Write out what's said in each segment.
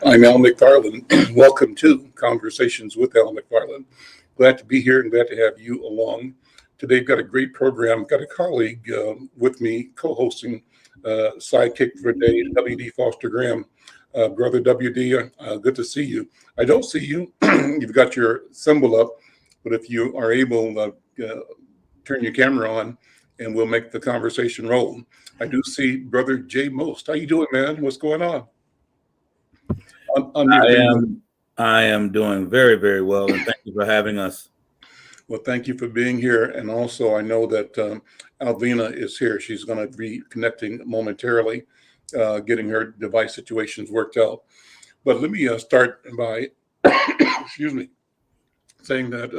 I'm Al McFarlane. Welcome to Conversations with Al McFarlane. Glad to be here and glad to have you along. Today, I've got a great program. I've got a colleague with me co-hosting Sidekick for a Day, W.D. Foster Graham. Brother W.D., good to see you. I don't see you. You've got your symbol up, but if you are able, turn your camera on and we'll make the conversation roll. I do see Brother Jay Most. How you doing, man? What's going on? I am doing very, very well, and thank you for having us. Well, thank you for being here. And also, I know that Alvina is here. She's going to be connecting momentarily, getting her device situations worked out. But let me start by, excuse me, saying that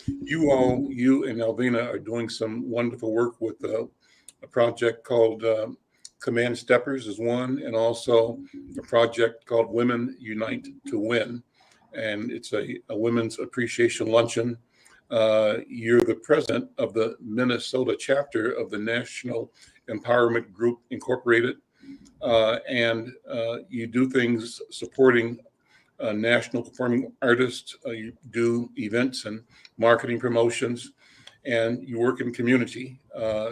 you and Alvina are doing some wonderful work with a project called Command Steppers is one, and also a project called Women Unite to Win. And it's a women's appreciation luncheon. You're the president of the Minnesota chapter of the National Empowerment Group Incorporated. And you do things supporting national performing artists. You do events and marketing promotions, and you work in community.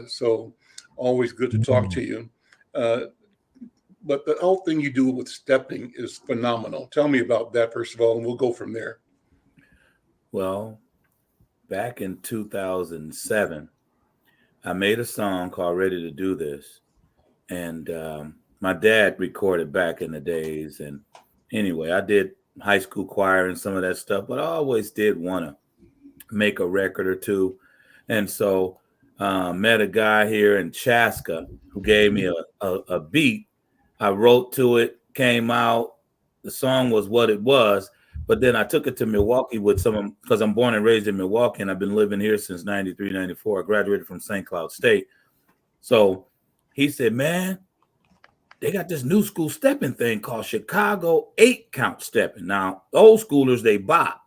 So always good to talk to you. But the whole thing you do with stepping is phenomenal. Tell me about that, first of all, and we'll go from there. Well, back in 2007, I made a song called Ready to Do This. And my dad recorded back in the days. And anyway, I did high school choir and some of that stuff, but I always did want to make a record or two. And so met a guy here in Chaska who gave me a beat. I wrote to it, came out. The song was what it was. But then I took it to Milwaukee with because I'm born and raised in Milwaukee, and I've been living here since 93, 94. I graduated from St. Cloud State. So he said, man, they got this new school stepping thing called Chicago 8-count stepping. Now, old schoolers, they bop,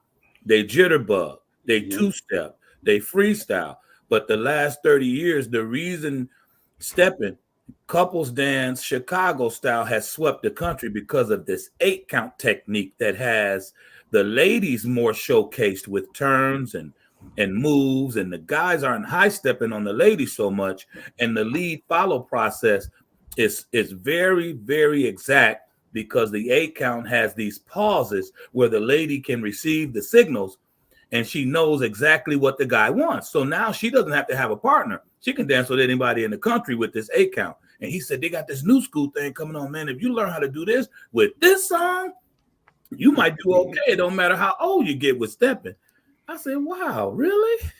they jitterbug, they two-step, they freestyle. But the last 30 years, the reason stepping, couples dance, Chicago style has swept the country because of this 8-count technique that has the ladies more showcased with turns and moves, and the guys aren't high stepping on the ladies so much. And the lead follow process is very, very exact because the 8-count has these pauses where the lady can receive the signals and she knows exactly what the guy wants. So now she doesn't have to have a partner. She can dance with anybody in the country with this 8-count. And he said, they got this new school thing coming on, man. If you learn how to do this with this song, you might do okay. It don't matter how old you get with stepping. I said, wow, really?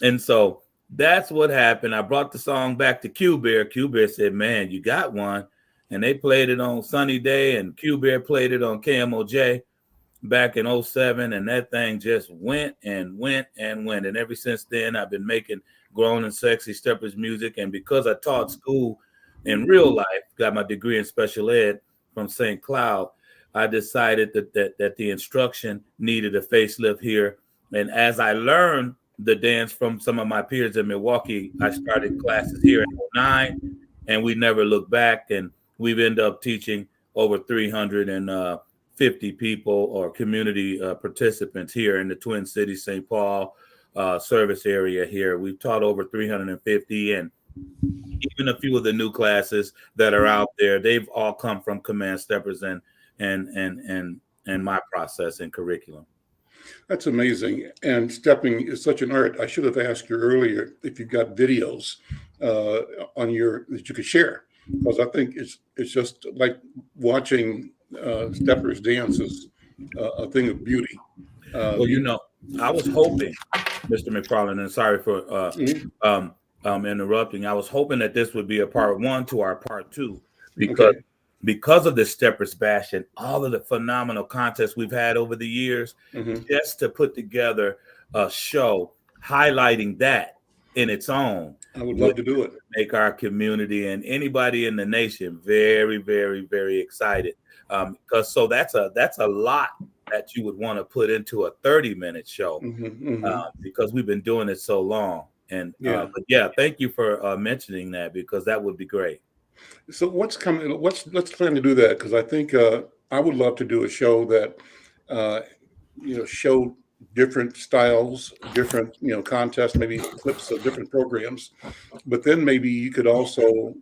And so that's what happened. I brought the song back to Q-Bear. Q-Bear said, man, you got one. And they played it on Sunny Day, and Q-Bear played it on KMOJ back in 07. And that thing just went and went and went. And ever since then, I've been making grown and sexy steppers music. And because I taught school in real life, got my degree in special ed from St. Cloud, I decided that the instruction needed a facelift here. And as I learned the dance from some of my peers in Milwaukee, I started classes here in 09, and we never looked back. And we've ended up teaching over 350 people or community participants here in the Twin Cities, St. Paul service area here. We've taught over 350, and even a few of the new classes that are out there, they've all come from Command Steppers and my process and curriculum. That's amazing. And stepping is such an art. I should have asked you earlier if you've got videos on that you could share, because I think it's just like watching steppers dance is a thing of beauty. Well, I was hoping, Mr. McFarlane, and sorry for interrupting. I was hoping that this would be a part 1 to our part 2, because of the Steppers Bash and all of the phenomenal contests we've had over the years, just to put together a show highlighting that in its own. I would love to do it. Make our community and anybody in the nation very, very, very excited. Because that's a lot that you would want to put into a 30-minute show, because we've been doing it so long. And thank you for mentioning that, because that would be great. So what's coming? Let's plan to do that, because I think I would love to do a show that, uh, show different styles, different, contests, maybe clips of different programs. But then maybe you could also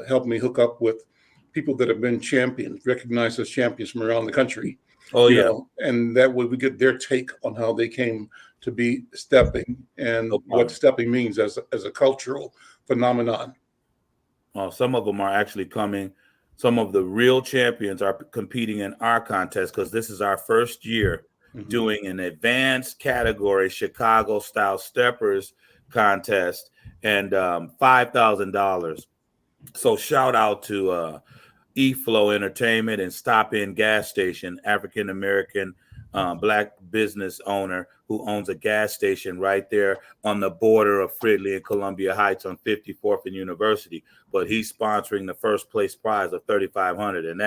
help me hook up with people that have been champions, recognized as champions from around the country, Oh yeah, and that way we get their take on how they came to be stepping no and what problem. stepping means as a cultural phenomenon. Some of them are actually coming. Some of the real champions are competing in our contest because this is our first year Mhm. doing an advanced category Chicago style steppers contest and $5,000. So shout out to E-Flow Entertainment and Stop In Gas Station, African American Black business owner who owns a gas station right there on the border of Fridley and Columbia Heights on 54th and University. But he's sponsoring the first place prize of 3,500, and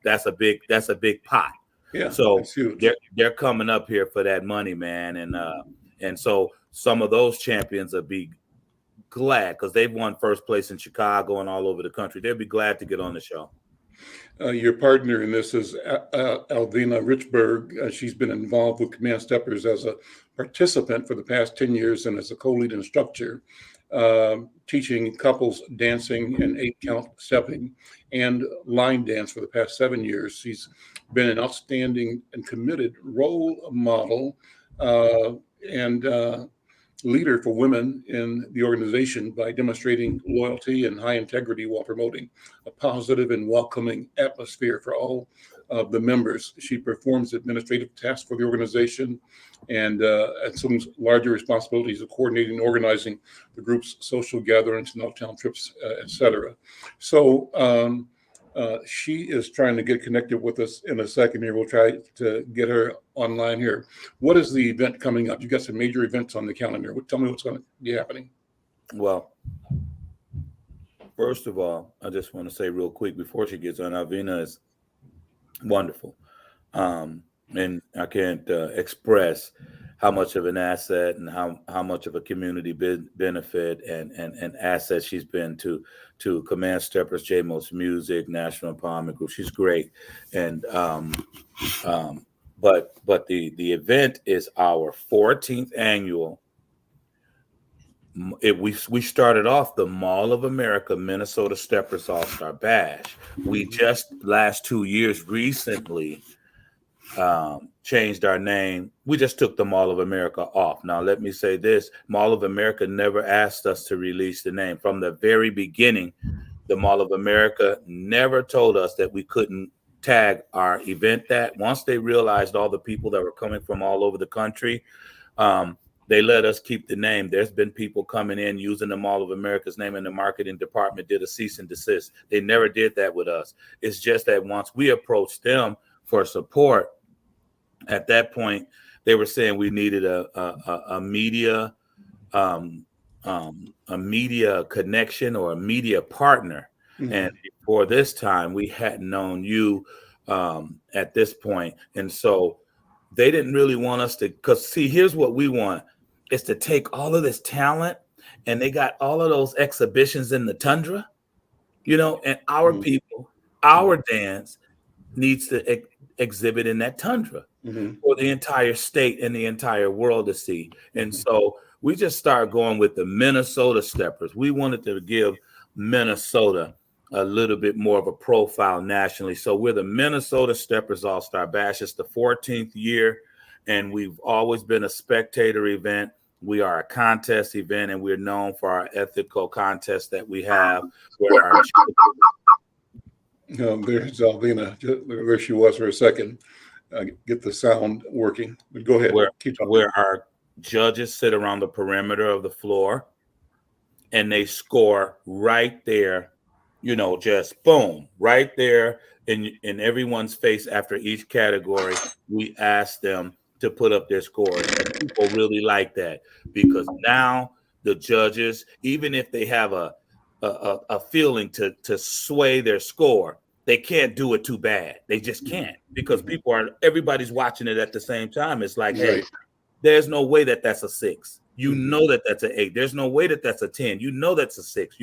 that's a big pot. Yeah, So that's huge. they're coming up here for that money, man, and so some of those champions will be glad because they've won first place in Chicago and all over the country. They'll be glad to get on the show. Your partner in this is Alvina Richberg. She's been involved with Command Steppers as a participant for the past 10 years and as a co-lead instructor, teaching couples dancing and 8-count stepping and line dance for the past 7 years. She's been an outstanding and committed role model and leader for women in the organization by demonstrating loyalty and high integrity while promoting a positive and welcoming atmosphere for all of the members. She performs administrative tasks for the organization and assumes larger responsibilities of coordinating and organizing the group's social gatherings and out-of-town trips, etc. So she is trying to get connected with us in a second here. We'll try to get her online here. What is the event coming up? You got some major events on the calendar. Tell me what's going to be happening. Well, first of all, I just want to say real quick before she gets on, Alvina is wonderful. And I can't express how much of an asset and how much of a community benefit and asset she's been to Command Steppers, J-Most Music, National Empowerment Group. She's great. And but the event is our 14th annual. We started off the Mall of America Minnesota Steppers All-Star Bash. We just last 2 years recently changed our name. We just took the Mall of America off. Now, let me say this. Mall of America never asked us to release the name. From the very beginning, the Mall of America never told us that we couldn't tag our event that. Once they realized all the people that were coming from all over the country, they let us keep the name. There's been people coming in using the Mall of America's name, and the marketing department did a cease and desist. They never did that with us. It's just that once we approached them for support, at that point, they were saying we needed a media connection or a media partner. Mm-hmm. And before this time, we hadn't known you at this point. And so they didn't really want us to, because see, here's what we want is to take all of this talent, and they got all of those exhibitions in the tundra, and our people, our dance needs to exhibit in that tundra for the entire state and the entire world to see. And so we just started going with the Minnesota Steppers. We wanted to give Minnesota a little bit more of a profile nationally. So we're the Minnesota Steppers All-Star Bash. It's the 14th year, and we've always been a spectator event. We are a contest event, and we're known for our ethical contests that we have. There's Alvina. There she was for a second. Get the sound working. But go ahead. Keep talking. Where our judges sit around the perimeter of the floor, and they score right there, just boom, right there in everyone's face after each category. We ask them to put up their scores. And people really like that because now the judges, even if they have a feeling to sway their score, they can't do it too bad. They just can't because everybody's watching it at the same time. It's like, hey, there's no way that that's a 6. You know that that's an 8. There's no way that that's a 10. You know that's a 6,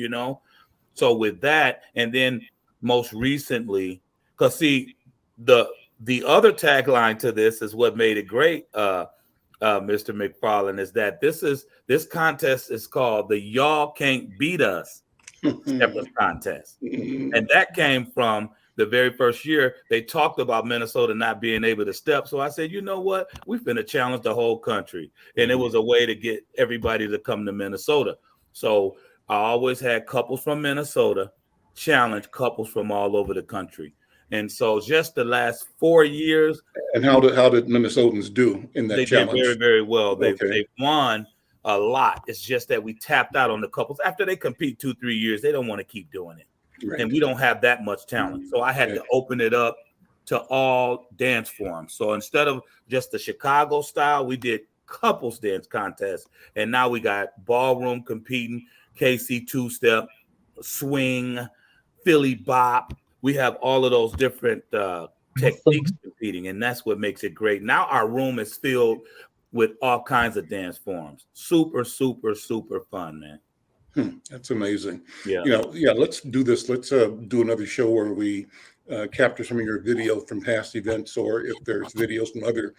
So with that, and then most recently, because see, the the other tagline to this is what made it great, Mr. McFarlane, is that this contest is called the Y'all Can't Beat Us Steppers Contest. And that came from the very first year they talked about Minnesota not being able to step. So I said, you know what? We're going to challenge the whole country. And it was a way to get everybody to come to Minnesota. So I always had couples from Minnesota challenge couples from all over the country. And so just the last 4 years, And how did Minnesotans do in that they did very, challenge? very well. Okay. They've won a lot. It's just that we tapped out on the couples. After they compete 2-3 years, they don't want to keep doing it. Right. And we don't have that much talent. So I had to open it up to all dance forms. So instead of just the Chicago style, we did couples dance contest. And now we got ballroom competing, KC two-step, swing, Philly bop. We have all of those different techniques competing, and that's what makes it great. Now our room is filled with all kinds of dance forms. Super, super, super fun, man. That's amazing. Yeah. Let's do this. Let's do another show where we capture some of your video from past events, or if there's videos from other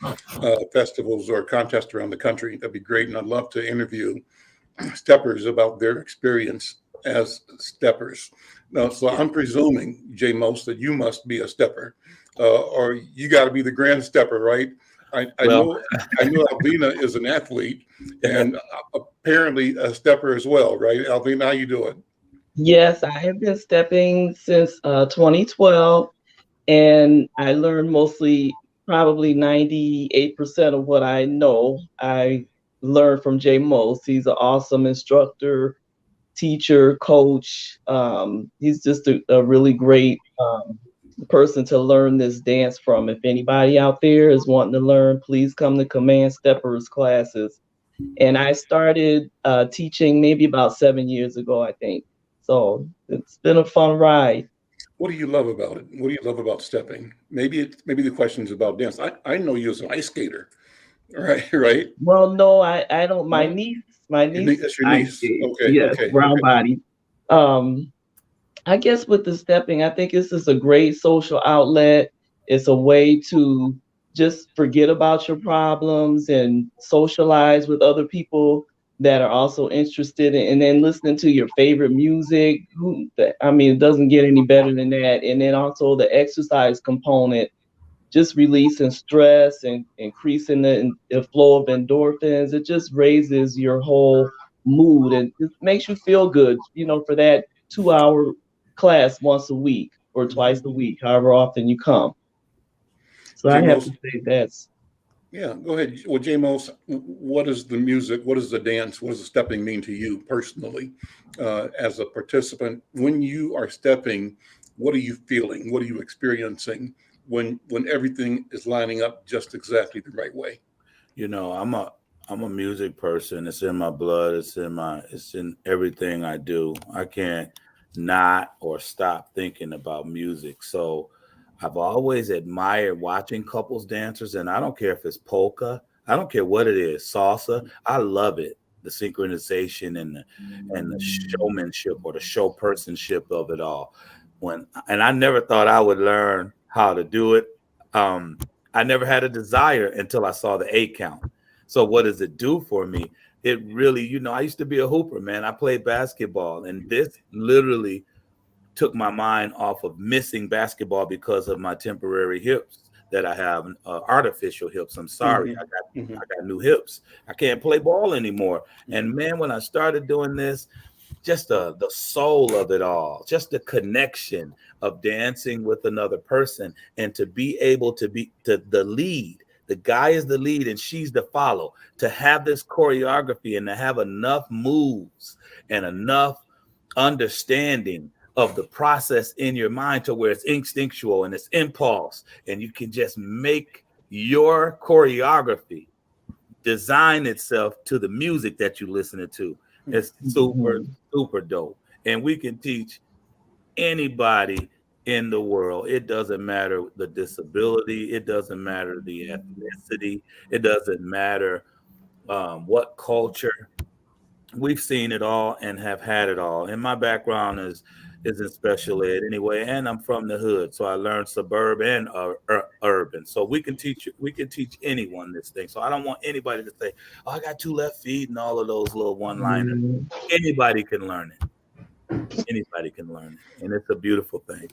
festivals or contests around the country, that'd be great. And I'd love to interview steppers about their experience as steppers. Now, so I'm presuming, J. Most, that you must be a stepper, or you got to be the grand stepper, right? I know Alvina is an athlete and apparently a stepper as well, right? Alvina, how you doing? Yes, I have been stepping since 2012, and I learned probably 98% of what I know. I learned from Jay Most. He's an awesome instructor, teacher, coach. He's just a really great person to learn this dance from. If anybody out there is wanting to learn, please come to Command Steppers classes. And I started teaching maybe about 7 years ago, I think. So it's been a fun ride. What do you love about it? What do you love about stepping? Maybe the question's about dance. I know you as an ice skater, right? Well, no, I don't. My No? niece, That's your niece. Okay, yes, okay, brown okay. body. I guess with the stepping, I think this is a great social outlet. It's a way to just forget about your problems and socialize with other people that are also interested in, and then listening to your favorite music. I mean, it doesn't get any better than that. And then also the exercise component, just releasing stress and increasing the flow of endorphins. It just raises your whole mood and it makes you feel good, for that 2 hour class once a week or twice a week, however often you come. So I have to say that's. Yeah, go ahead. Well, J-Mos, what is the music? What is the dance? What does the stepping mean to you personally as a participant? When you are stepping, what are you feeling? What are you experiencing when everything is lining up just exactly the right way? I'm a music person. It's in my blood. It's in everything I do. I can't not or stop thinking about music. So I've always admired watching couples dancers, and I don't care if it's polka, I don't care what it is, salsa. I love it. The synchronization and the showmanship or the show personship of it all. And I never thought I would learn how to do it. I never had a desire until I saw the 8 count. So what does it do for me? It really, I used to be a hooper, man. I played basketball, and this literally took my mind off of missing basketball because of my temporary hips that I have, artificial hips. I'm sorry. I got new hips. I can't play ball anymore. And man, when I started doing this, just the soul of it all, just the connection of dancing with another person, and to be able to be the lead. The guy is the lead and she's the follow. To have this choreography and to have enough moves and enough understanding of the process in your mind to where it's instinctual and it's impulse, and you can just make your choreography design itself to the music that you're listening to. It's super, super dope. And we can teach anybody in the world. It doesn't matter the disability. It doesn't matter the ethnicity. It doesn't matter what culture. We've seen it all and have had it all. And my background is in special ed anyway, and I'm from the hood, so I learned suburban and urban. So we can teach anyone this thing. So I don't want anybody to say, "Oh, I got 2 left feet" and all of those little one-liners. Mhm. Anybody can learn it. Anybody can learn it, and it's a beautiful thing.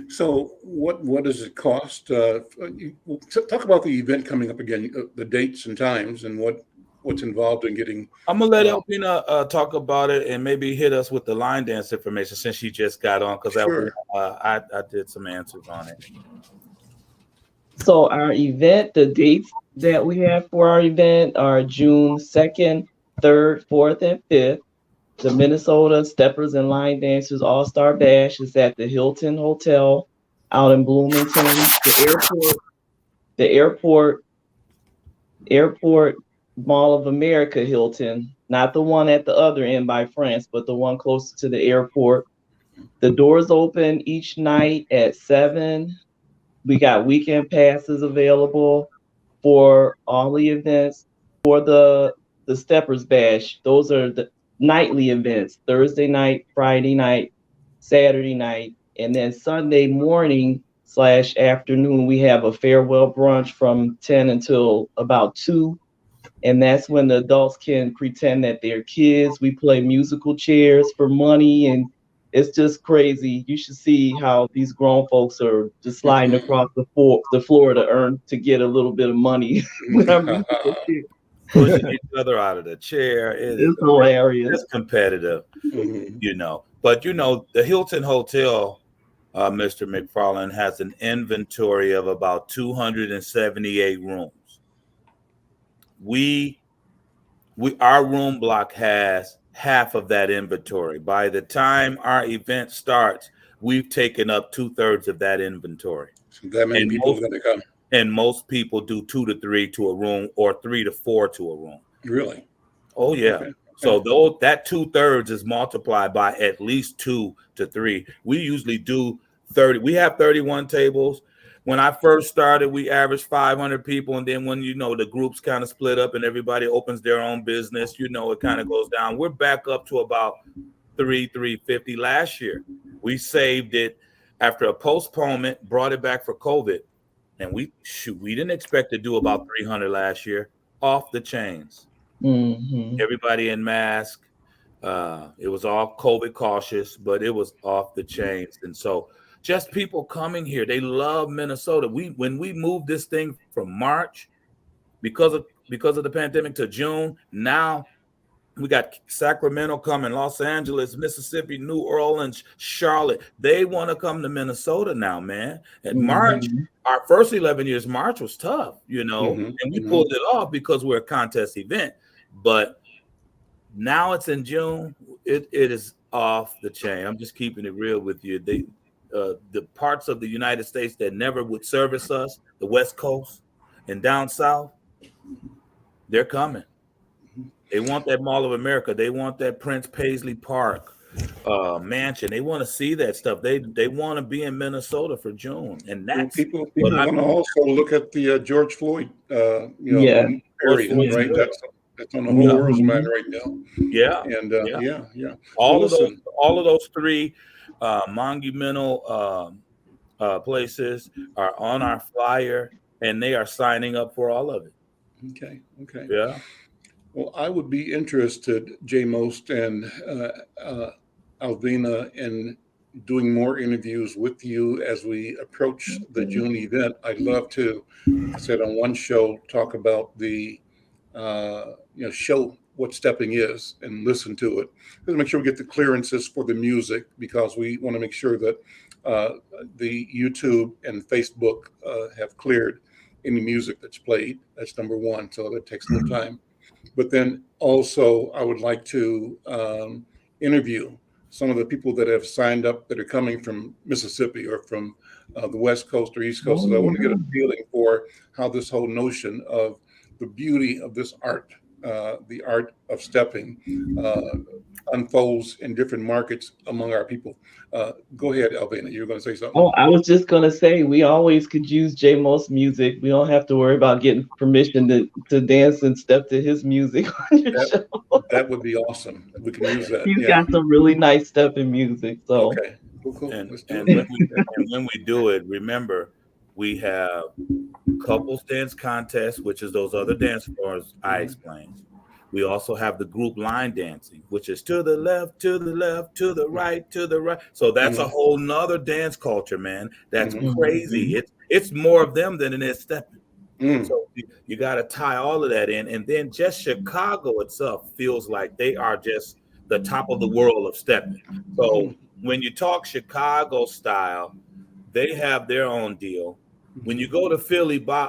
So what does it cost? Talk about the event coming up again, the dates and times, and what's involved in getting. I'm gonna let Alvina talk about it and maybe hit us with the line dance information since she just got on, because Sure. I did some answers on it. So our event, the dates that we have for our event are June 2nd, 3rd, 4th, and 5th. The Minnesota Steppers and Line Dancers All-Star Bash is at the Hilton Hotel out in Bloomington. The airport Mall of America Hilton, not the one at the other end by France, but the one closer to the airport. The doors open each night at 7. We got weekend passes available for all the events. For the Steppers Bash, those are the nightly events: Thursday night, Friday night, Saturday night, and then Sunday morning / afternoon we have a farewell brunch from 10 until about 2, and that's when the adults can pretend that they're kids. We play musical chairs for money, and it's just crazy. You should see how these grown folks are just sliding across the floor to get a little bit of money with our musical chairs. Pushing each other out of the chair. It's hilarious. It's competitive, Mhm. But the Hilton Hotel, Mr. McFarlane, has an inventory of about 278 rooms. Our room block has half of that inventory. By the time our event starts, we've taken up 2/3 of that inventory. So that many people are going to come. And most people do 2 to 3 to a room or 3 to 4 to a room. Really? Oh yeah. Okay. So that 2/3 is multiplied by at least 2 to 3. We usually do 30. We have 31 tables. When I first started, we averaged 500 people, and then when the groups kind of split up and everybody opens their own business, it kind of goes down. We're back up to about 350 last year. We saved it after a postponement, brought it back for COVID, and we didn't expect to do about 300 last year. Off the chains. Mm-hmm. Everybody in mask. It was all COVID cautious, but it was off the chains. And so just people coming here, they love Minnesota. When we moved this thing from March because of the pandemic to June, now we got Sacramento coming, Los Angeles, Mississippi, New Orleans, Charlotte. They want to come to Minnesota now, man. And March, our first 11 years, March was tough, and we pulled it off because we're a contest event. But now it's in June. It is off the chain. I'm just keeping it real with you. The parts of the United States that never would service us, the West Coast and down south, they're coming. They want that Mall of America. They want that Prince Paisley Park mansion. They want to see that stuff. They want to be in Minnesota for June, and that's people want to also look at the George Floyd, area, right? That's on the whole world's mind right now. Yeah, and yeah. All of those 3 monumental places are on our flyer, and they are signing up for all of it. Okay. Yeah. Well, I would be interested, J. Most and Alvina, in doing more interviews with you as we approach the June event. I'd love to, I said on one show, talk about the show what stepping is and listen to it. Let's make sure we get the clearances for the music, because we want to make sure that the YouTube and Facebook have cleared any music that's played. That's number one. So that takes a little time. But then also I would like to interview some of the people that have signed up that are coming from Mississippi or from the West Coast or East Coast. So I want to get a feeling for how this whole notion of the beauty of this art the art of stepping unfolds in different markets among our people. Go ahead, Alvina. You were going to say something. Oh, I was just gonna say we always could use J Mo's music. We don't have to worry about getting permission to dance and step to his music on your That show. that would be awesome. We can use that. He's Yeah. got some really nice stepping music. So Okay. Cool. And Let's do and when it. we do it, remember we have couples dance contest, which is those other dance floors I explained. We also have the group line dancing, which is to the left, to the left, to the right, to the right. So that's a whole nother dance culture, man. That's crazy. It's more of them than it is stepping. So you got to tie all of that in. And then just Chicago itself feels like they are just the top of the world of stepping. So when you talk Chicago style, they have their own deal. When you go to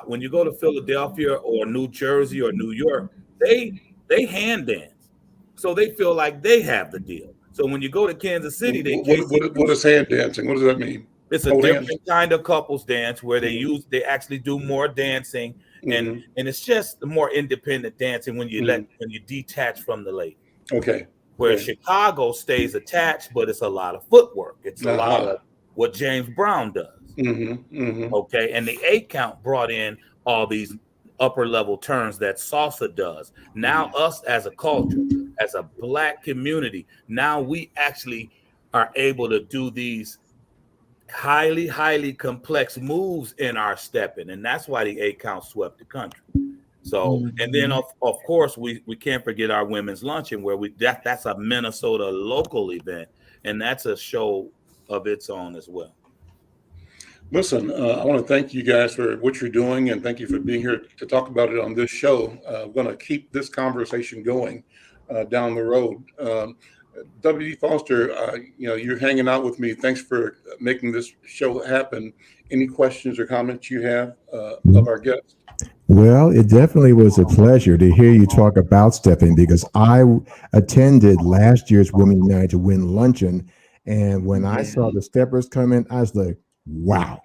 when you go to Philadelphia or New Jersey or New York, they hand dance. So they feel like they have the deal. So when you go to Kansas City, they What is hand dancing? What does that mean? it's a Hold different hands. kind of couples dance where they actually do more dancing and it's just the more independent dancing when you detach from the lady. Okay. Where Chicago stays attached, but it's a lot of footwork. It's a lot of what James Brown does. Okay, and the 8 count brought in all these upper level turns that salsa does. Now us as a culture, as a Black community, now we actually are able to do these highly complex moves in our stepping, and that's why the 8 count swept the country. So, and then of course we can't forget our women's luncheon where that's a Minnesota local event, and that's a show of its own as well. Listen, I want to thank you guys for what you're doing, and thank you for being here to talk about it on this show. I'm going to keep this conversation going down the road. W.D. Foster, you're hanging out with me. Thanks for making this show happen. Any questions or comments you have of our guests? Well, it definitely was a pleasure to hear you talk about stepping because I attended last year's Women United to Win Luncheon. And when I saw the steppers come in, I was like, wow,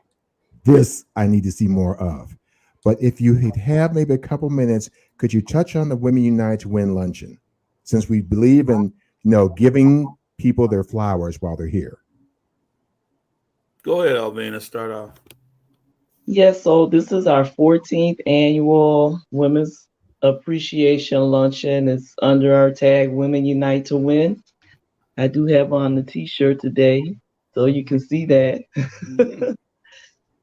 this I need to see more of. But if you have maybe a couple minutes, could you touch on the Women United to Win Luncheon? Since we believe in, giving people their flowers while they're here. Go ahead, Alvina, start off. yes, so this is our 14th annual Women's Appreciation Luncheon. It's under our tag Women Unite to Win. I do have on the t-shirt today, so you can see that.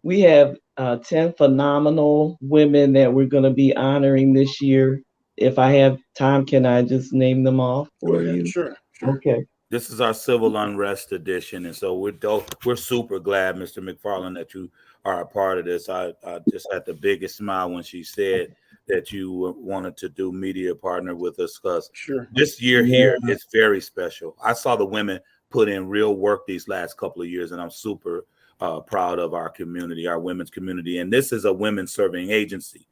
We have 10 phenomenal women that we're going to be honoring this year. If I have time, can I just name them off for you? Sure. Okay. This is our civil unrest edition, and so we're super glad, Mr. McFarlane, that you are a part of this. I just had the biggest smile when she said that you wanted to do media partner with us because this year here is very special. I saw the women put in real work these last couple of years, and I'm super proud of our community, our women's community. And this is a women serving agency.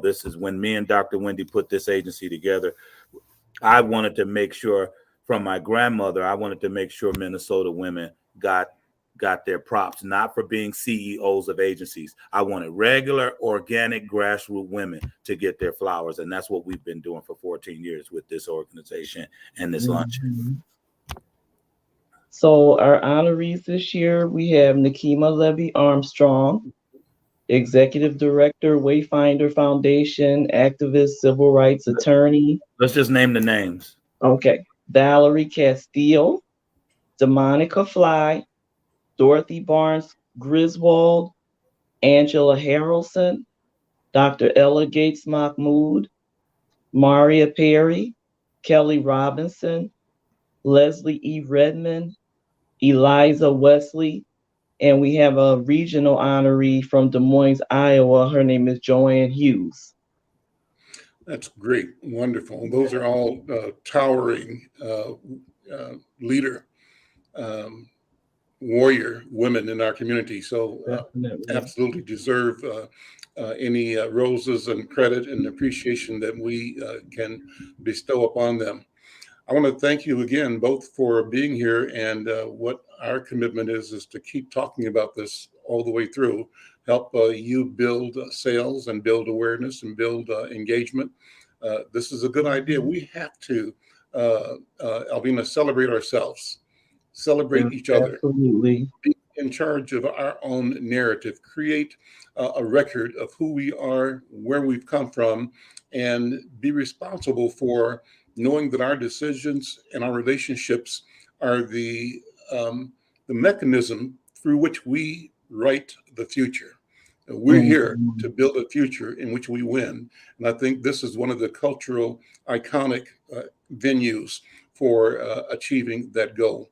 This is when me and Dr. Wendy put this agency together. I wanted to make sure from my grandmother, I wanted to make sure Minnesota women got their props, not for being CEOs of agencies. I wanted regular, organic, grassroots women to get their flowers. And that's what we've been doing for 14 years with this organization and this luncheon. So our honorees this year, we have Nikema Levy Armstrong, Executive Director, Wayfinder Foundation, activist, civil rights attorney. Let's just name the names. Okay. Valerie Castile, Demonica Fly, Dorothy Barnes Griswold, Angela Harrelson, Dr. Ella Gates Mahmood, Maria Perry, Kelly Robinson, Leslie E. Redmond, Eliza Wesley, and we have a regional honoree from Des Moines, Iowa. Her name is Joanne Hughes. That's great. Wonderful. Those are all towering leader, warrior women in our community. So absolutely deserve any roses and credit and appreciation that we can bestow upon them. I want to thank you again, both for being here, and what our commitment is to keep talking about this all the way through, help you build sales and build awareness and build engagement this is a good idea. We have to, Alvina, celebrate ourselves, celebrate each other, Absolutely. be in charge of our own narrative, create a record of who we are, where we've come from, and be responsible for knowing that our decisions and our relationships are the mechanism through which we write the future. We're here to build a future in which we win. And I think this is one of the cultural iconic venues for achieving that goal.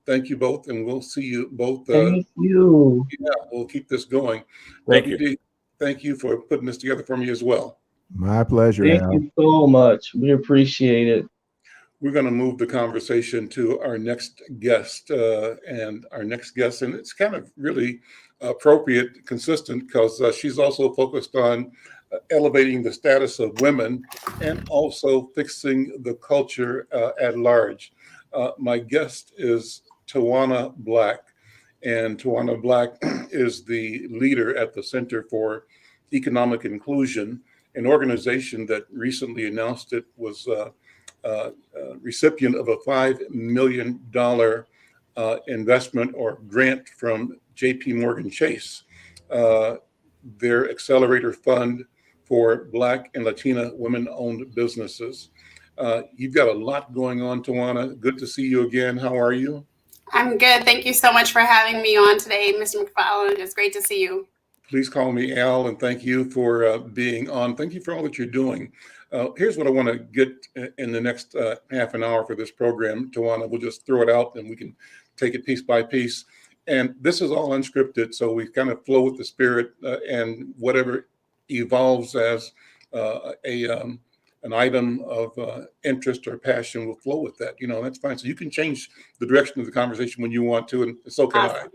Thank you both, and we'll see you both. Thank you. Yeah, we'll keep this going. Thank you. WD, thank you for putting this together for me as well. My pleasure, Thank Al. you so much. We appreciate it. We're going to move the conversation to our next guest, and it's kind of really appropriate, consistent, because she's also focused on elevating the status of women and also fixing the culture at large. My guest is Tawanna Black, and Tawanna Black is the leader at the Center for Economic Inclusion, an organization that recently announced it was recipient of a $5 million investment or grant from JP Morgan Chase, their accelerator fund for Black and Latina women-owned businesses. You've got a lot going on, Tawanna. Good to see you again. How are you? I'm good. Thank you so much for having me on today, Mr. McFarlane. It's great to see you. Please call me Al, and thank you for being on. Thank you for all that you're doing. Here's what I want to get in the next half an hour for this program, Tawanna. We'll just throw it out and we can take it piece by piece. And this is all unscripted, so we kind of flow with the spirit, and whatever evolves as an item of interest or passion will flow with that. That's fine. So you can change the direction of the conversation when you want to, and so can I.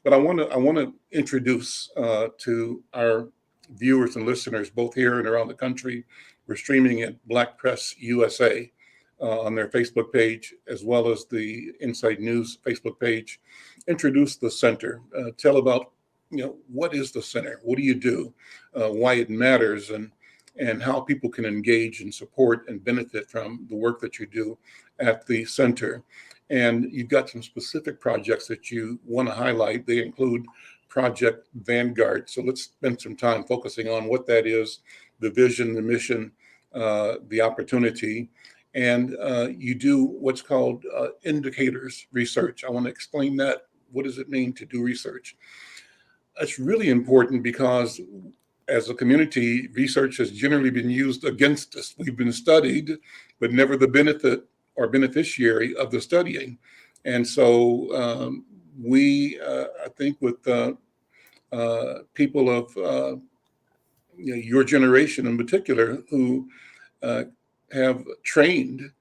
But I want to introduce to our viewers and listeners, both here and around the country. We're streaming at Black Press USA on their Facebook page, as well as the Inside News Facebook page. Introduce the center. Tell about, what is the center? What do you do? Why it matters, and how people can engage and support and benefit from the work that you do at the center. And you've got some specific projects that you want to highlight. They include Project Vanguard. So let's spend some time focusing on what that is, the vision, the mission, the opportunity. And you do what's called indicators research. I want to explain that. What does it mean to do research? That's really important because as a community, research has generally been used against us. We've been studied, but never the benefit or beneficiary of the studying. And so we, I think with people of your generation in particular, who have trained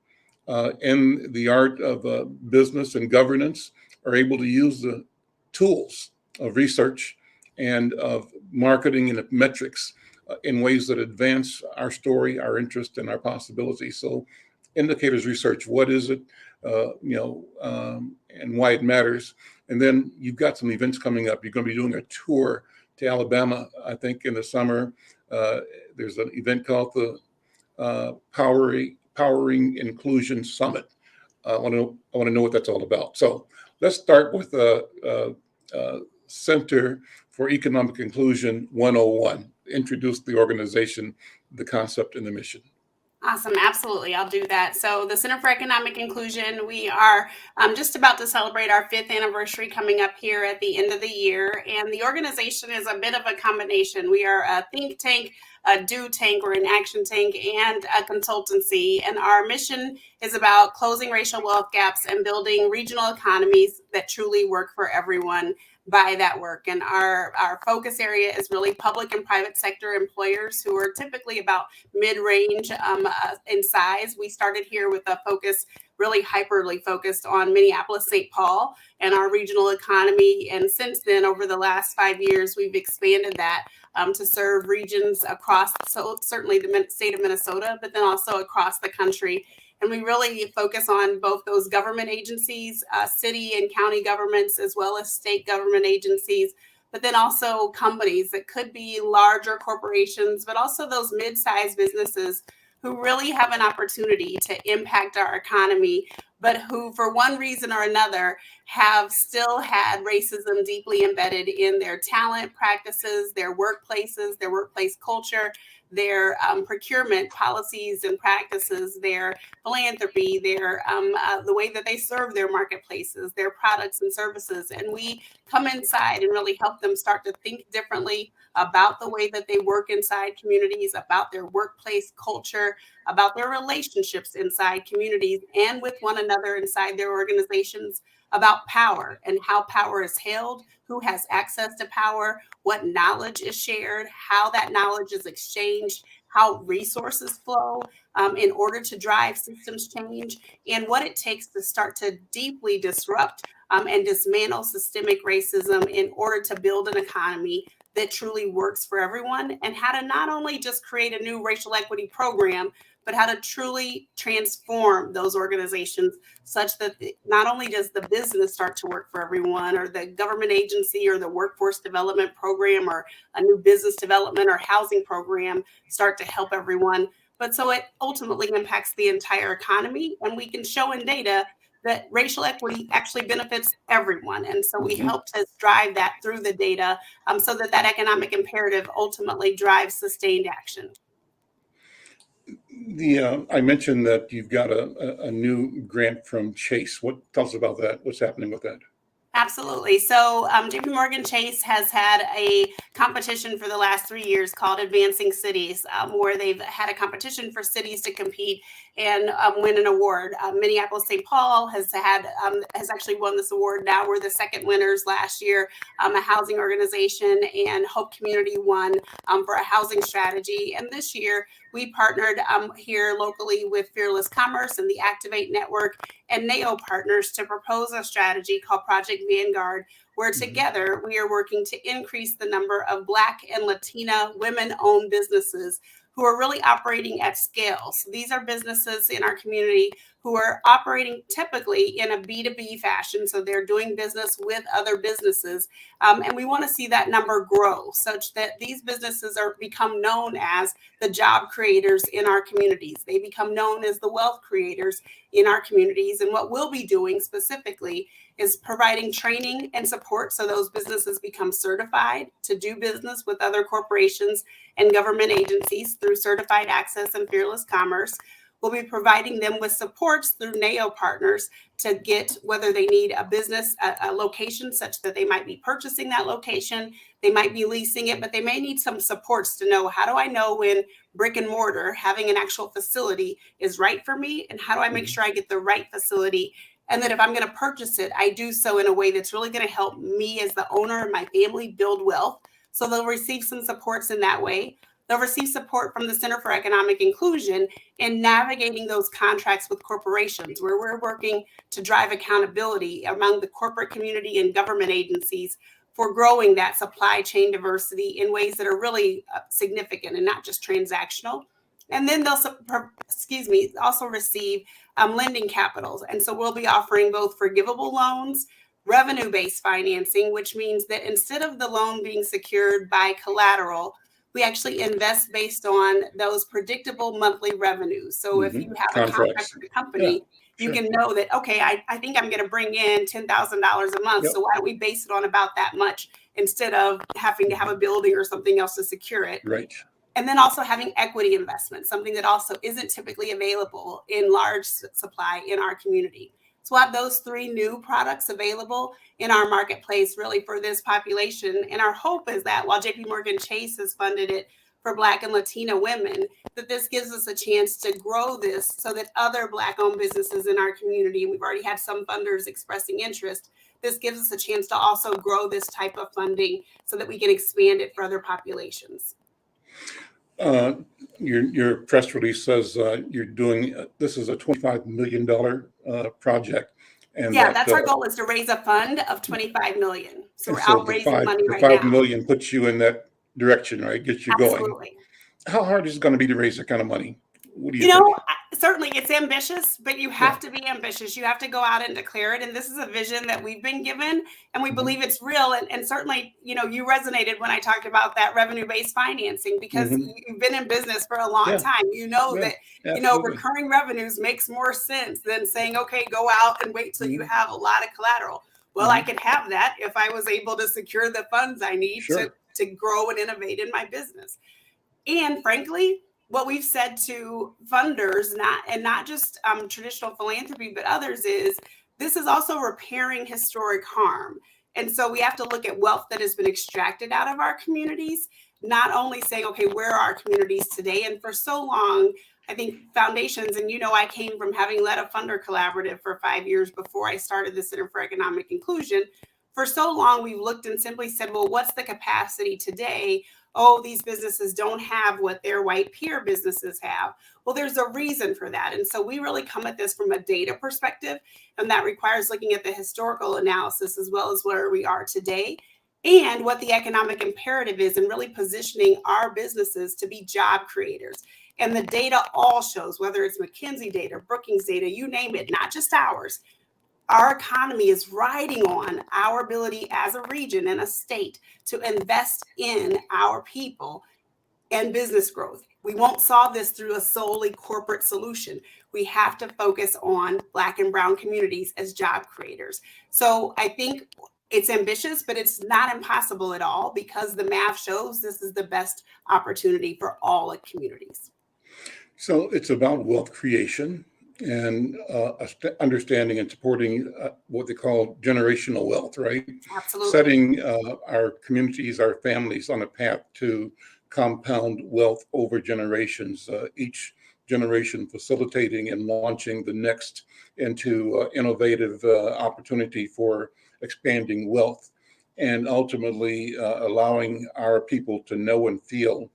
in the art of business and governance, are able to use the tools of research and of marketing and of metrics in ways that advance our story, our interest, and our possibilities. So indicators research, what is it, and why it matters. And then you've got some events coming up. You're going to be doing a tour to Alabama, I think, in the summer. There's an event called the Powering Inclusion Summit. I want to know what that's all about. So let's start with Center for Economic Inclusion 101. Introduce the organization, the concept, and the mission. Awesome. Absolutely. I'll do that. So the Center for Economic Inclusion, we are just about to celebrate our 5th anniversary coming up here at the end of the year. And the organization is a bit of a combination. We are a think tank, a do tank, or an action tank, and a consultancy. And our mission is about closing racial wealth gaps and building regional economies that truly work for everyone by that work. And our focus area is really public and private sector employers who are typically about mid-range in size. We started here with a focus, really hyperly focused on Minneapolis, St. Paul, and our regional economy. And since then, over the last 5 years, we've expanded that to serve regions across, so certainly the state of Minnesota, but then also across the country. And we really focus on both those government agencies, city and county governments, as well as state government agencies, but then also companies that could be larger corporations, but also those mid-sized businesses who really have an opportunity to impact our economy, but who, for one reason or another, have still had racism deeply embedded in their talent practices, their workplaces, their workplace culture, their procurement policies and practices, their philanthropy, their the way that they serve their marketplaces, their products and services. And we come inside and really help them start to think differently about the way that they work inside communities, about their workplace culture, about their relationships inside communities and with one another inside their organizations, about power and how power is held, who has access to power, what knowledge is shared, how that knowledge is exchanged, how resources flow in order to drive systems change, and what it takes to start to deeply disrupt and dismantle systemic racism in order to build an economy that truly works for everyone, and how to not only just create a new racial equity program, but how to truly transform those organizations such that not only does the business start to work for everyone, or the government agency or the workforce development program or a new business development or housing program start to help everyone, but so it ultimately impacts the entire economy. And we can show in data that racial equity actually benefits everyone. And so we help to drive that through the data so that that economic imperative ultimately drives sustained action. I mentioned that you've got a new grant from Chase. Tell us about that? What's happening with that? Absolutely. So JP Morgan Chase has had a competition for the last 3 years called Advancing Cities, where they've had a competition for cities to compete and win an award. Minneapolis-St. Paul has actually won this award now. We're the second winners last year. A housing organization and Hope Community won for a housing strategy. And this year we partnered here locally with Fearless Commerce and the Activate Network and NAO partners to propose a strategy called Project Vanguard, where together we are working to increase the number of Black and Latina women-owned businesses who are really operating at scale. So these are businesses in our community who are operating typically in a B2B fashion. So they're doing business with other businesses. And we want to see that number grow such that these businesses become known as the job creators in our communities. They become known as the wealth creators in our communities. And what we'll be doing specifically is providing training and support so those businesses become certified to do business with other corporations and government agencies through Certified Access and Fearless Commerce. We'll be providing them with supports through NAO partners to get whether they need a business, a location such that they might be purchasing that location, they might be leasing it, but they may need some supports to know, how do I know when brick and mortar, having an actual facility, is right for me? And how do I make sure I get the right facility? And that if I'm going to purchase it, I do so in a way that's really going to help me as the owner and my family build wealth. So they'll receive some supports in that way. They'll receive support from the Center for Economic Inclusion in navigating those contracts with corporations, where we're working to drive accountability among the corporate community and government agencies for growing that supply chain diversity in ways that are really significant and not just transactional. And then they'll, also receive lending capitals. And so we'll be offering both forgivable loans, revenue-based financing, which means that instead of the loan being secured by collateral, we actually invest based on those predictable monthly revenues. So if you have a contract with a company, you can know that, okay, I think I'm going to bring in $10,000 a month. So why don't we base it on about that much instead of having to have a building or something else to secure it? Right. And then also having equity investment, something that also isn't typically available in large supply in our community. So we'll have those 3 new products available in our marketplace really for this population. And our hope is that while JP Morgan Chase has funded it for Black and Latina women, that this gives us a chance to grow this so that other Black-owned businesses in our community, and we've already had some funders expressing interest, this gives us a chance to also grow this type of funding so that we can expand it for other populations. Your press release says you're doing this is a $25 million project, and that's our goal, is to raise a fund of $25 million. So we're out raising money right now. The $5 million puts you in that direction, right? Gets you going. How hard is it going to be to raise that kind of money? What do you think? certainly it's ambitious, but you have to be ambitious. You have to go out and declare it. And this is a vision that we've been given, and we believe it's real. And certainly, you know, you resonated when I talked about that revenue-based financing, because you've been in business for a long time. You know that, you know, recurring revenues makes more sense than saying, okay, go out and wait till you have a lot of collateral. Well, I could have that if I was able to secure the funds I need to grow and innovate in my business. And frankly, what we've said to funders, not just traditional philanthropy, but others, is this is also repairing historic harm. And so we have to look at wealth that has been extracted out of our communities, not only saying, okay, where are our communities today? And for so long, I think foundations, and you know, I came from having led a funder collaborative for 5 years before I started the Center for Economic Inclusion. For so long, we've looked and simply said, well, what's the capacity today? Oh, these businesses don't have what their white peer businesses have. Well, there's a reason for that. And so we really come at this from a data perspective, and that requires looking at the historical analysis as well as where we are today and what the economic imperative is, and really positioning our businesses to be job creators. And the data all shows, whether it's McKinsey data, Brookings data, you name it, not just ours, our economy is riding on our ability as a region and a state to invest in our people and business growth. We won't solve this through a solely corporate solution. We have to focus on Black and Brown communities as job creators. So I think it's ambitious, but it's not impossible at all, because the math shows this is the best opportunity for all communities. So it's about wealth creation and understanding and supporting what they call generational wealth, right? Absolutely. Setting our communities, our families on a path to compound wealth over generations, each generation facilitating and launching the next into innovative opportunity for expanding wealth, and ultimately allowing our people to know and feel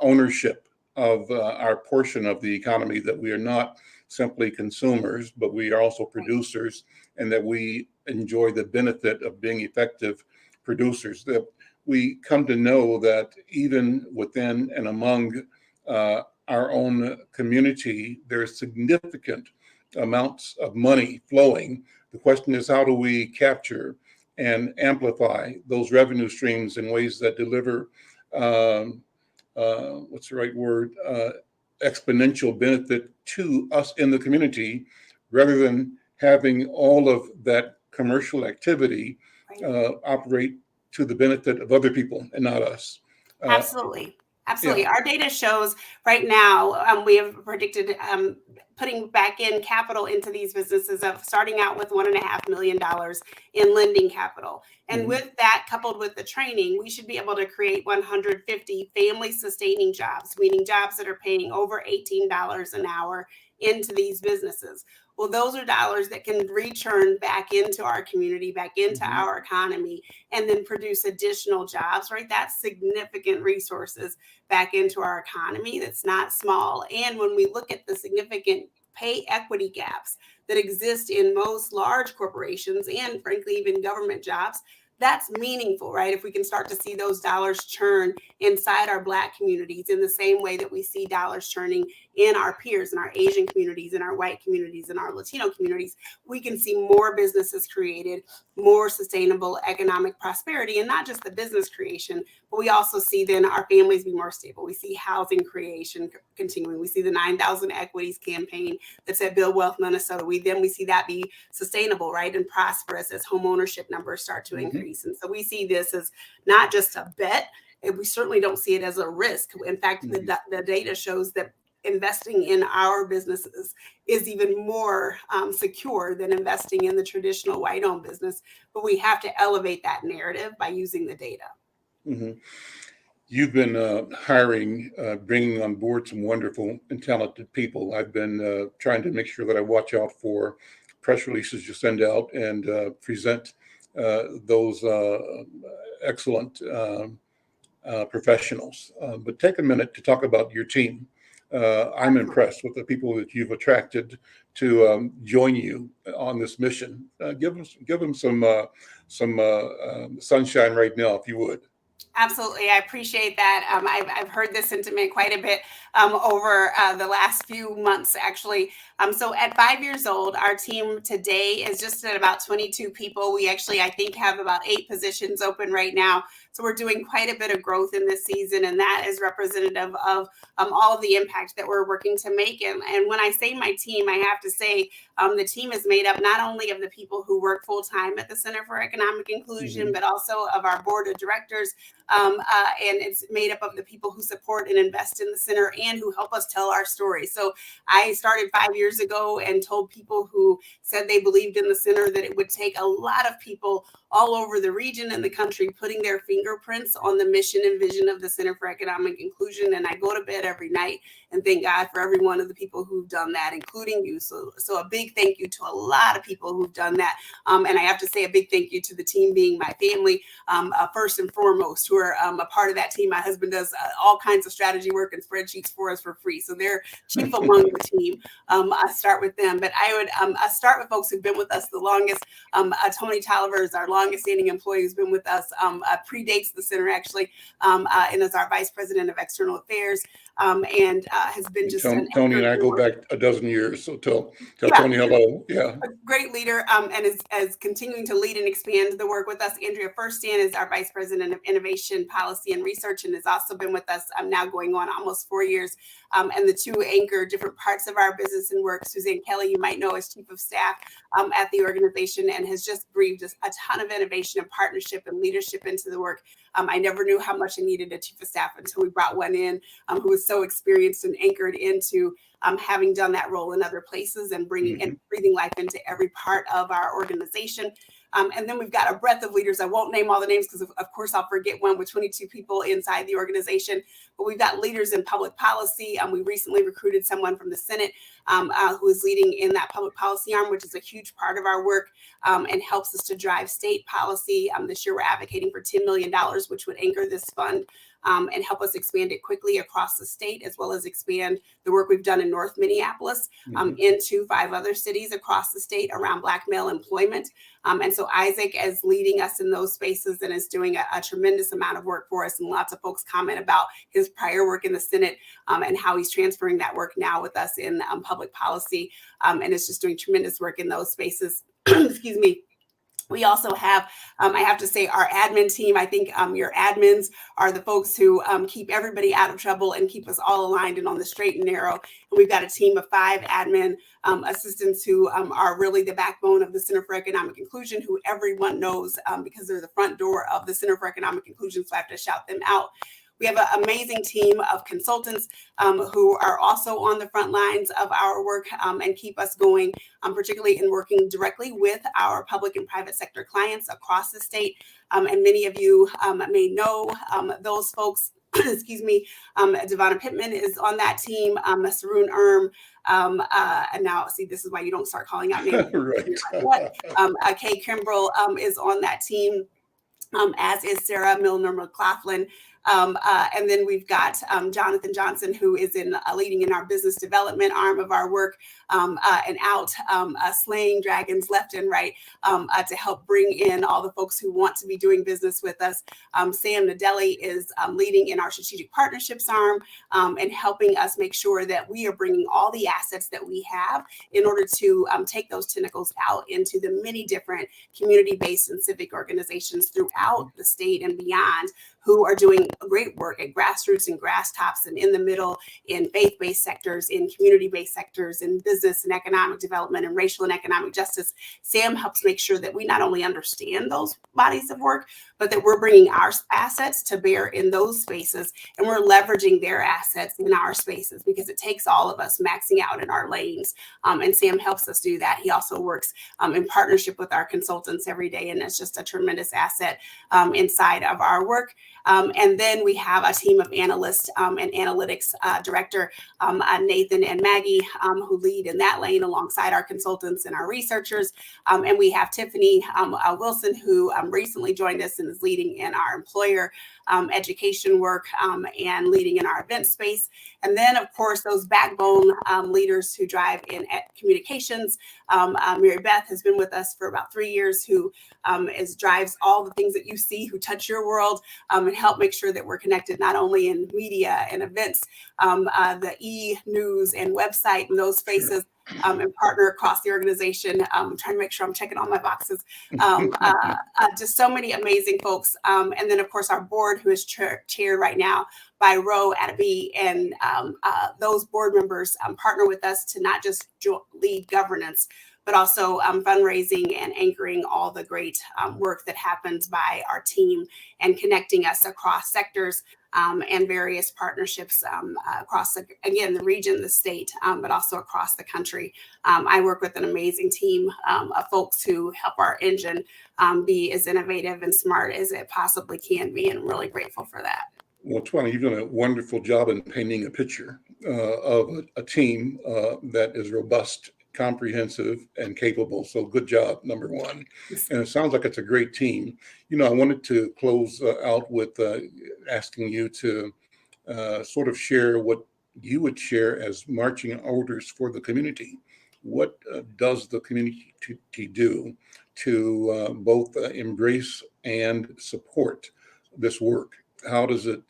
ownership of our portion of the economy, that we are not simply consumers, but we are also producers, and that we enjoy the benefit of being effective producers. That we come to know that even within and among our own community, there's significant amounts of money flowing. The question is, how do we capture and amplify those revenue streams in ways that deliver what's the right word, exponential benefit to us in the community, rather than having all of that commercial activity operate to the benefit of other people and not us. Absolutely. Absolutely. Yeah. Our data shows right now, we have predicted putting back in capital into these businesses of starting out with $1.5 million in lending capital. And with that, coupled with the training, we should be able to create 150 family sustaining jobs, meaning jobs that are paying over $18 an hour into these businesses. Well, those are dollars that can return back into our community, back into our economy, and then produce additional jobs, right? That's significant resources back into our economy. That's not small. And when we look at the significant pay equity gaps that exist in most large corporations and frankly, even government jobs, that's meaningful, right? If we can start to see those dollars churn inside our Black communities in the same way that we see dollars churning in our peers, in our Asian communities, in our white communities, in our Latino communities, we can see more businesses created, more sustainable economic prosperity, and not just the business creation, but we also see then our families be more stable. We see housing creation continuing. We see the 9,000 Equities campaign that's at Build Wealth Minnesota. We see that be sustainable, right, and prosperous as home ownership numbers start to increase. And so we see this as not just a bet, and we certainly don't see it as a risk. In fact, the data shows that investing in our businesses is even more secure than investing in the traditional white-owned business. But we have to elevate that narrative by using the data. You've been hiring, bringing on board some wonderful and talented people. I've been trying to make sure that I watch out for press releases you send out and present those excellent professionals. But take a minute to talk about your team. I'm impressed with the people that you've attracted to join you on this mission. Give them some sunshine right now, if you would. Absolutely. I appreciate that. I've heard this sentiment quite a bit over the last few months, actually. So at 5 years old, our team today is just at about 22 people. We actually, I think, have about 8 positions open right now. So we're doing quite a bit of growth in this season, and that is representative of all of the impact that we're working to make. And when I say my team, I have to say the team is made up not only of the people who work full time at the Center for Economic Inclusion, but also of our board of directors. And it's made up of the people who support and invest in the center and who help us tell our story. So I started 5 years ago and told people who said they believed in the center that it would take a lot of people all over the region and the country putting their fingerprints on the mission and vision of the Center for Economic Inclusion. And I go to bed every night and thank God for every one of the people who've done that, including you. So a big thank you to a lot of people who've done that. And I have to say a big thank you to the team being my family, first and foremost, who are a part of that team. My husband does all kinds of strategy work and spreadsheets for us for free. So they're chief among the team. I start with them, but I would start with folks who've been with us the longest. Tony Toliver is our longest standing employee who's been with us, predates the center actually, and is our vice president of external affairs, and has been just Tony and I go back a dozen years. So tell Tony hello. Yeah, a great leader, and is continuing to lead and expand the work with us. Andrea Firstan is our vice president of innovation, policy, and research, and has also been with us now going on almost 4 years. And the two anchor different parts of our business and work. Suzanne Kelly, you might know, as chief of staff at the organization, and has just breathed a ton of innovation and partnership and leadership into the work. I never knew how much I needed a chief of staff until we brought one in who was so experienced and anchored into having done that role in other places and bringing and breathing life into every part of our organization. And then we've got a breadth of leaders. I won't name all the names because, of course, I'll forget one with 22 people inside the organization. But we've got leaders in public policy. We recently recruited someone from the Senate who is leading in that public policy arm, which is a huge part of our work and helps us to drive state policy. This year, we're advocating for $10 million, which would anchor this fund and help us expand it quickly across the state, as well as expand the work we've done in North Minneapolis into 5 other cities across the state around Black male employment. And so Isaac is leading us in those spaces and is doing a tremendous amount of work for us. And lots of folks comment about his prior work in the Senate and how he's transferring that work now with us in public policy. And is just doing tremendous work in those spaces. Excuse me. We also have, I have to say, our admin team. I think your admins are the folks who keep everybody out of trouble and keep us all aligned and on the straight and narrow. And we've got a team of 5 admin assistants who are really the backbone of the Center for Economic Inclusion, who everyone knows because they're the front door of the Center for Economic Inclusion, so I have to shout them out. We have an amazing team of consultants who are also on the front lines of our work and keep us going, particularly in working directly with our public and private sector clients across the state. And many of you may know those folks. Excuse me. Tawanna Pittman is on that team. Saroon and now, see, this is why you don't start calling out names. Right. Kay Kimbrell is on that team, as is Sarah Milner McLaughlin. And then we've got Jonathan Johnson, who is leading in our business development arm of our work and out slaying dragons left and right to help bring in all the folks who want to be doing business with us. Sam Nadelli is leading in our strategic partnerships arm and helping us make sure that we are bringing all the assets that we have in order to take those tentacles out into the many different community-based and civic organizations throughout the state and beyond, who are doing great work at grassroots and grass tops and in the middle, in faith-based sectors, in community-based sectors, in business and economic development and racial and economic justice. Sam helps make sure that we not only understand those bodies of work, but that we're bringing our assets to bear in those spaces, and we're leveraging their assets in our spaces, because it takes all of us maxing out in our lanes. And Sam helps us do that. He also works in partnership with our consultants every day, and it's just a tremendous asset inside of our work. And then we have a team of analysts and analytics director, Nathan and Maggie, who lead in that lane alongside our consultants and our researchers. And we have Tiffany Wilson, who recently joined us and is leading in our employer education work and leading in our event space. And then, of course, those backbone leaders who drive in communications. Mary Beth has been with us for about 3 years, who drives all the things that you see, who touch your world, and help make sure that we're connected not only in media and events, the e-news and website and those spaces, and partner across the organization. I'm trying to make sure I'm checking all my boxes. Just so many amazing folks. And then, of course, our board, who is chaired right now by Ro Attaby, and those board members partner with us to not just lead governance, but also fundraising and anchoring all the great work that happens by our team and connecting us across sectors and various partnerships across, again, the region, the state, but also across the country. I work with an amazing team of folks who help our engine be as innovative and smart as it possibly can be, and I'm really grateful for that. Well, Tawanna, you've done a wonderful job in painting a picture of a team that is robust, comprehensive, and capable. So good job, number one. And it sounds like it's a great team. You know, I wanted to close out with asking you to sort of share what you would share as marching orders for the community. What does the community do to both embrace and support this work? How does it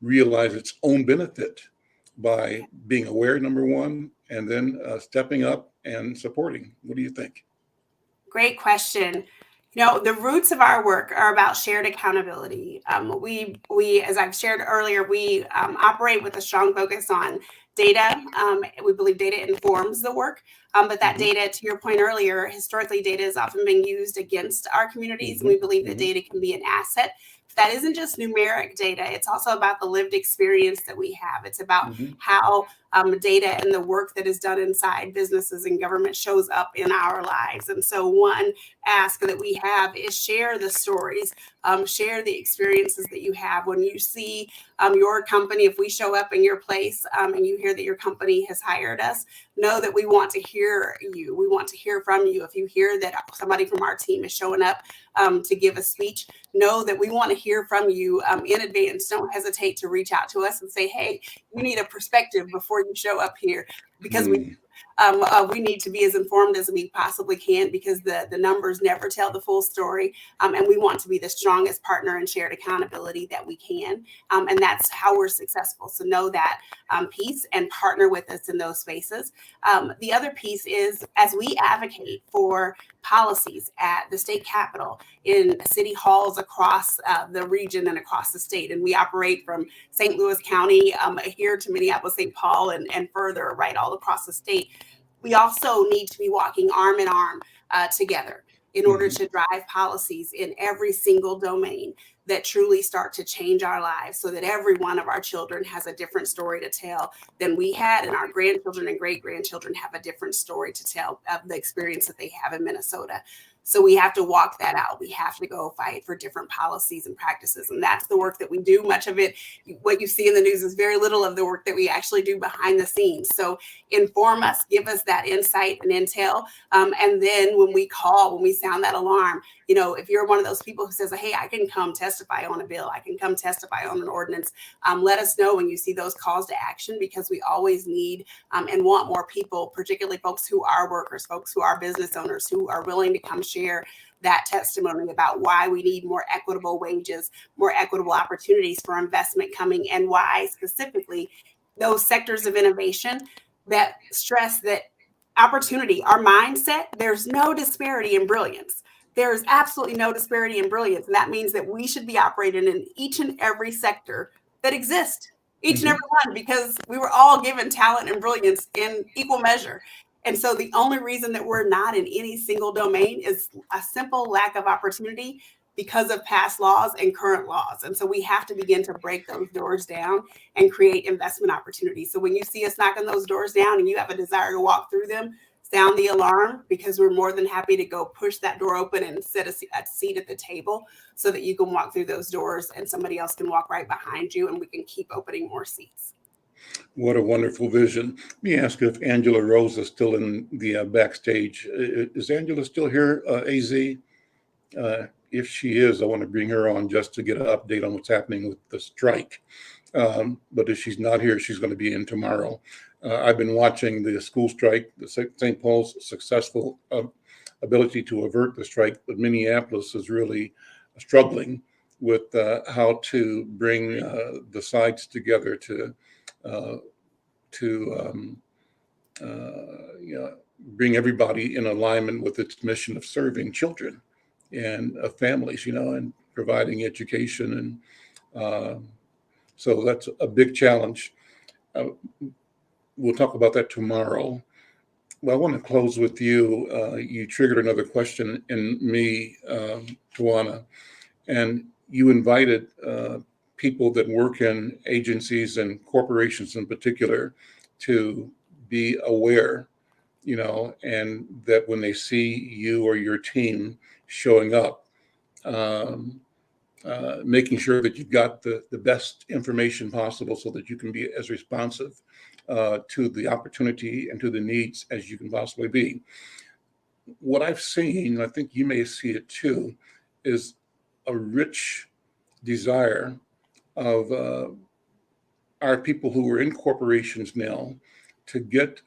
realize its own benefit by being aware, number one, and then stepping up and supporting? What do you think? Great question. You know, the roots of our work are about shared accountability. We, as I've shared earlier, we operate with a strong focus on data. We believe data informs the work, but that data, to your point earlier, historically data has often been used against our communities, and we believe that data can be an asset. That isn't just numeric data. It's also about the lived experience that we have. It's about how data and the work that is done inside businesses and government shows up in our lives. And so one ask that we have is share the stories, share the experiences that you have when you see your company. If we show up in your place and you hear that your company has hired us, know that we want to hear you. We want to hear from you. If you hear that somebody from our team is showing up to give a speech, know that we want to hear from you in advance. Don't hesitate to reach out to us and say, hey, we need a perspective before you show up here, because we need to be as informed as we possibly can, because the numbers never tell the full story. And we want to be the strongest partner in shared accountability that we can. And that's how we're successful. So know that piece and partner with us in those spaces. The other piece is, as we advocate for policies at the state capitol, in city halls across the region and across the state, and we operate from St. Louis County here to Minneapolis, St. Paul, and further, right, all across the state. We also need to be walking arm in arm together in order to drive policies in every single domain that truly start to change our lives, so that every one of our children has a different story to tell than we had, and our grandchildren and great-grandchildren have a different story to tell of the experience that they have in Minnesota. So we have to walk that out. We have to go fight for different policies and practices. And that's the work that we do. Much of it, what you see in the news, is very little of the work that we actually do behind the scenes. So inform us, give us that insight and intel. And then when we call, when we sound that alarm, you know, if you're one of those people who says, hey, I can come testify on a bill, I can come testify on an ordinance, let us know when you see those calls to action, because we always need and want more people, particularly folks who are workers, folks who are business owners, who are willing to come share that testimony about why we need more equitable wages, more equitable opportunities for investment coming, and why specifically those sectors of innovation that stress that opportunity, our mindset, there's no disparity in brilliance. There is absolutely no disparity in brilliance. And that means that we should be operating in each and every sector that exists, each and every one, because we were all given talent and brilliance in equal measure. And so the only reason that we're not in any single domain is a simple lack of opportunity because of past laws and current laws. And so we have to begin to break those doors down and create investment opportunities. So when you see us knocking those doors down and you have a desire to walk through them, sound the alarm, because we're more than happy to go push that door open and set a seat at the table so that you can walk through those doors and somebody else can walk right behind you and we can keep opening more seats. What a wonderful vision. Let me ask if Angela Rose is still in the backstage. Is Angela still here, AZ? If she is, I want to bring her on just to get an update on what's happening with the strike. But if she's not here, she's going to be in tomorrow. I've been watching the school strike, the St. Paul's successful ability to avert the strike, but Minneapolis is really struggling with how to bring the sides together to bring everybody in alignment with its mission of serving children and families, and providing education. And so that's a big challenge. We'll talk about that tomorrow. Well, I want to close with you. You triggered another question in me, Tawanna, and you invited people that work in agencies and corporations in particular to be aware, and that when they see you or your team showing up, making sure that you've got the best information possible so that you can be as responsive to the opportunity and to the needs as you can possibly be. What I've seen, and I think you may see it too, is a rich desire of our people who are in corporations now to get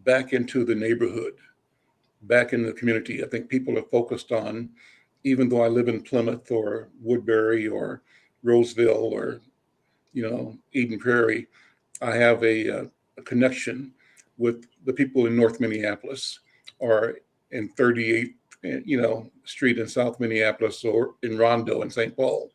back into the neighborhood, back in the community. I think people are focused on, even though I live in Plymouth or Woodbury or Roseville or, Eden Prairie, I have a connection with the people in North Minneapolis or in 38th, Street in South Minneapolis or in Rondo and St. Paul,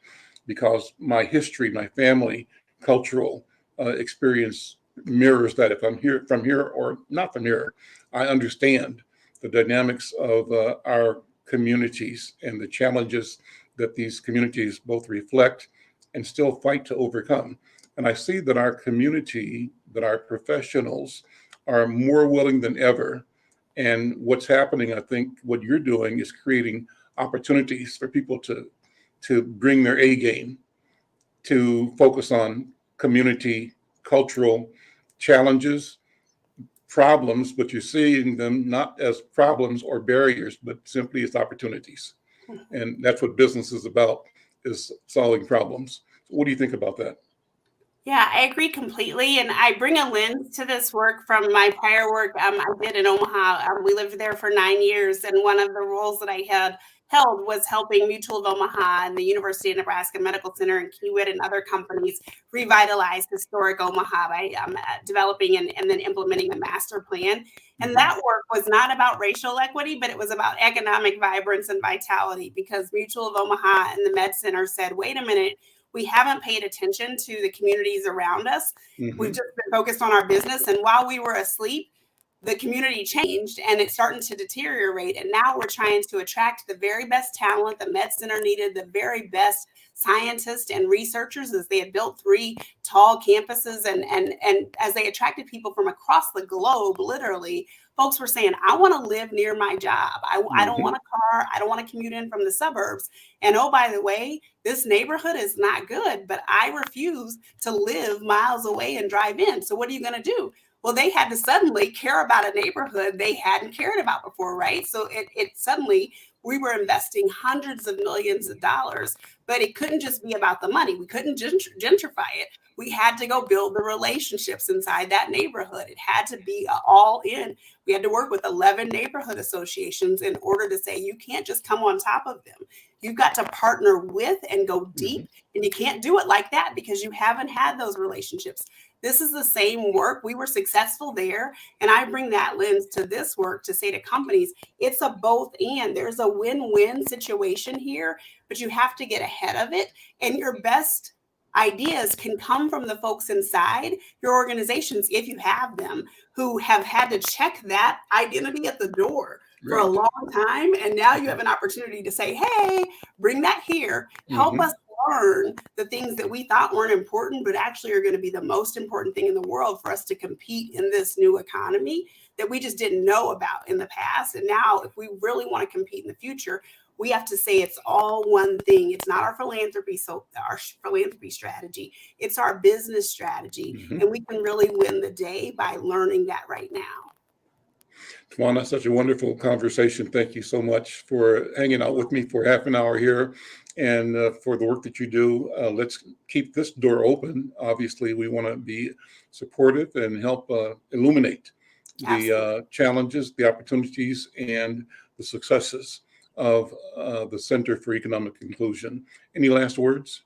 because my history, my family, cultural experience mirrors that. If I'm here from here or not from here, I understand the dynamics of our communities and the challenges that these communities both reflect and still fight to overcome. And I see that our community, that our professionals are more willing than ever. And what's happening, I think what you're doing is creating opportunities for people to bring their A game, to focus on community, cultural challenges, problems, but you're seeing them not as problems or barriers, but simply as opportunities. And that's what business is about, is solving problems. What do you think about that? Yeah, I agree completely. And I bring a lens to this work from my prior work I did in Omaha. We lived there for 9 years. And one of the roles that I had held was helping Mutual of Omaha and the University of Nebraska Medical Center and Kiewit and other companies revitalize historic Omaha by developing and then implementing a master plan. And that work was not about racial equity, but it was about economic vibrance and vitality, because Mutual of Omaha and the Med Center said, wait a minute, we haven't paid attention to the communities around us. We've just been focused on our business. And while we were asleep, the community changed and it's starting to deteriorate. And now we're trying to attract the very best talent. The Med Center needed the very best scientists and researchers, as they had built 3 tall campuses. And as they attracted people from across the globe, literally, folks were saying, I want to live near my job. I don't want a car. I don't want to commute in from the suburbs. And oh, by the way, this neighborhood is not good, but I refuse to live miles away and drive in. So what are you going to do? Well, they had to suddenly care about a neighborhood they hadn't cared about before, right? So it suddenly, we were investing hundreds of millions of dollars, but it couldn't just be about the money. We couldn't gentrify it. We had to go build the relationships inside that neighborhood. It had to be all in. We had to work with 11 neighborhood associations in order to say, you can't just come on top of them. You've got to partner with and go deep. And you can't do it like that because you haven't had those relationships. This is the same work. We were successful there. And I bring that lens to this work to say to companies, it's a both and. There's a win-win situation here, but you have to get ahead of it. And your best ideas can come from the folks inside your organizations, if you have them, who have had to check that identity at the door for a long time. And now you have an opportunity to say, hey, bring that here. Help us learn the things that we thought weren't important, but actually are going to be the most important thing in the world for us to compete in this new economy that we just didn't know about in the past. And now, if we really want to compete in the future, we have to say it's all one thing. It's not our philanthropy strategy. It's our business strategy. And we can really win the day by learning that right now. Tawanna, such a wonderful conversation. Thank you so much for hanging out with me for half an hour here and for the work that you do. Let's keep this door open. Obviously, we want to be supportive and help illuminate the challenges, the opportunities, and the successes of the Center for Economic Inclusion. Any last words?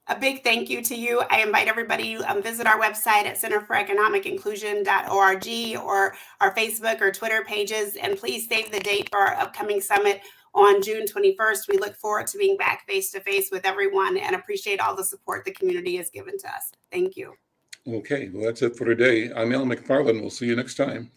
A big thank you to you. I invite everybody to visit our website at centerforeconomicinclusion.org or our Facebook or Twitter pages. And please save the date for our upcoming summit on June 21st. We look forward to being back face-to-face with everyone and appreciate all the support the community has given to us. Thank you. Okay, well, that's it for today. I'm Al McFarlane. We'll see you next time.